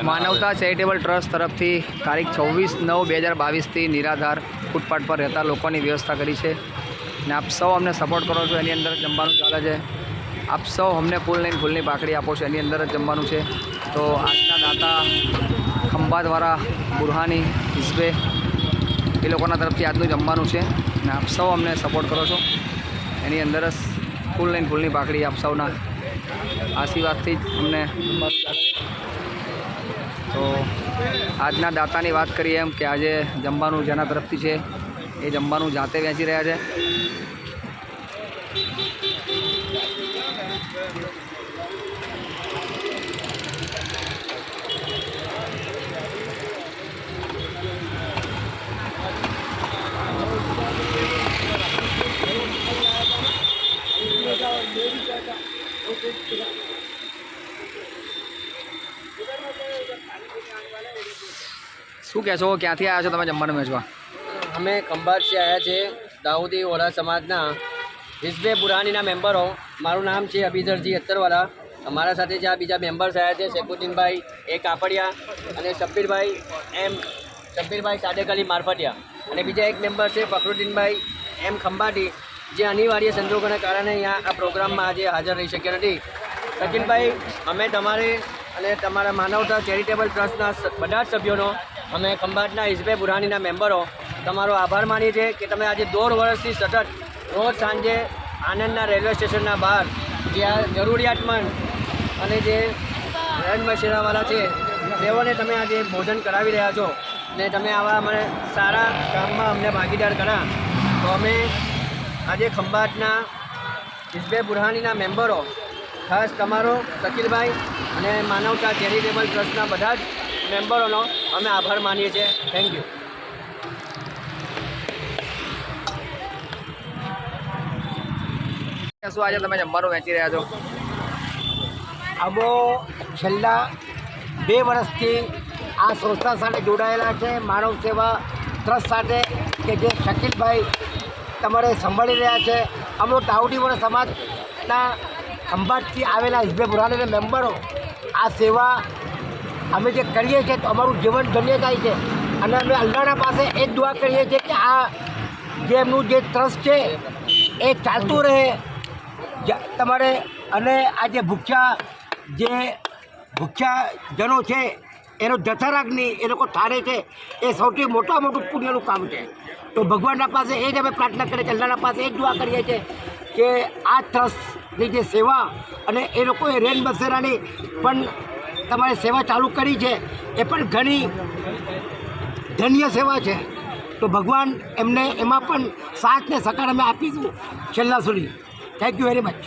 માનવતા charitable trust તરફથી તારીખ 24/9/2022થી નિરાધાર ફૂટપાથ પર રહેતા લોકોની વ્યવસ્થા કરી છે ને આપ સૌ અમને સપોર્ટ કરો છો। એની અંદર જમવાનું ચાલે છે। આપ સૌ અમને ફૂલ લઈને ફૂલની પાકડી આપો છો, એની અંદર જ જમવાનું છે। તો આજના દાતા ખંભાતવાળા બુરહાની હિસ્બે એ લોકોના તરફથી આજનું જમવાનું છે ને આપ સૌ અમને સપોર્ટ કરો છો, એની અંદર જ ફૂલ લઈને ફૂલની પાકડી આપ સૌના આશીર્વાદથી જ અમને જમવાનું ચાલે છે। તો આજના દાતાની વાત કરીએ એમ કે આજે જમવાનું જેના તરફથી છે એ જમવાનું જાતે વેચી રહ્યા છે। શું કહેશો, ક્યાંથી આવ્યા છો તમે જમવાનું વેચવા? અમે ખંભાતથી આવ્યા છે, દાઉદી ઓરા સમાજના હિસ્બે બુરહાનીના મેમ્બરો। મારું નામ છે અબીદરજી અત્તરવાલા। અમારા સાથે જે આ બીજા મેમ્બર્સ આવ્યા છે શેખુદ્દીનભાઈ એ કાપડિયા અને શબ્બીરભાઈ સાદેક અલી મારફટિયા, અને બીજા એક મેમ્બર છે ફખરુદ્દીનભાઈ એમ ખંભાતી, જે અનિવાર્ય સંજોગોના કારણે અહીંયા આ પ્રોગ્રામમાં આજે હાજર રહી શક્યા નથી। શકીલભાઈ, અમે તમારે અને તમારા માનવતા ચેરિટેબલ ટ્રસ્ટના બધા જ સભ્યોનો, અમે ખંભાતના હિસ્બે બુરહાનીના મેમ્બરો તમારો આભાર માનીએ છીએ કે તમે આજે 1.5 વર્ષથી સતત રોજ સાંજે આનંદના રેલવે સ્ટેશનના બહાર જ્યાં જરૂરિયાતમંદ અને જે રનબસેરાવાળા છે તેઓને તમે આજે ભોજન કરાવી રહ્યા છો ને તમે આવા મને સારા કામમાં અમને ભાગીદાર કર્યા। તો અમે આજે ખંભાતના હિસ્બે બુરહાનીના મેમ્બરો, ખાસ તમારો શકીલભાઈ અને માનવતા ચેરિટેબલ ટ્રસ્ટના બધા જ મેમ્બરોનો અમે આભાર માનીએ છીએ। Thank you. શું આજે તમે જમવાનું વેચી રહ્યા છો? અમો છેલ્લા 2 વર્ષથી આ સંસ્થા સાથે જોડાયેલા છે, માનવ સેવા ટ્રસ્ટ સાથે, કે જે શકીલભાઈ તમારે સંભાળી રહ્યા છે। અમો દાઉદી વડા સમાજના ખંભાતથી આવેલા હિસ્બે બુરહાનીના મેમ્બરો આ સેવા અમે જે કરીએ છીએ તો અમારું જીવન ધન્ય થાય છે, અને અમે અલ્લાહના પાસે એ જ દુઆ કરીએ છીએ કે આ જે એમનું જે ટ્રસ્ટ છે એ ચાલતું રહે તમારે, અને આ જે ભૂખ્યા જનો છે એનો જઠરાગ્નિ એ લોકો ઠારે છે, એ સૌથી મોટું પુણ્યનું કામ છે। તો ભગવાનના પાસે એ જ અમે પ્રાર્થના કરીએ છીએ, અલ્લાહના પાસે એ જ દુઆ કરીએ છીએ કે આ ટ્રસ્ટની જે સેવા અને એ લોકોએ રેન બસેરાની પણ તમારી સેવા ચાલુ કરી છે, એ પણ ઘણી ધન્ય સેવા છે। તો ભગવાન એમને એમાં પણ સાથ ને સહકાર અમે આપીશું છેલ્લા સુધી। Thank you very much.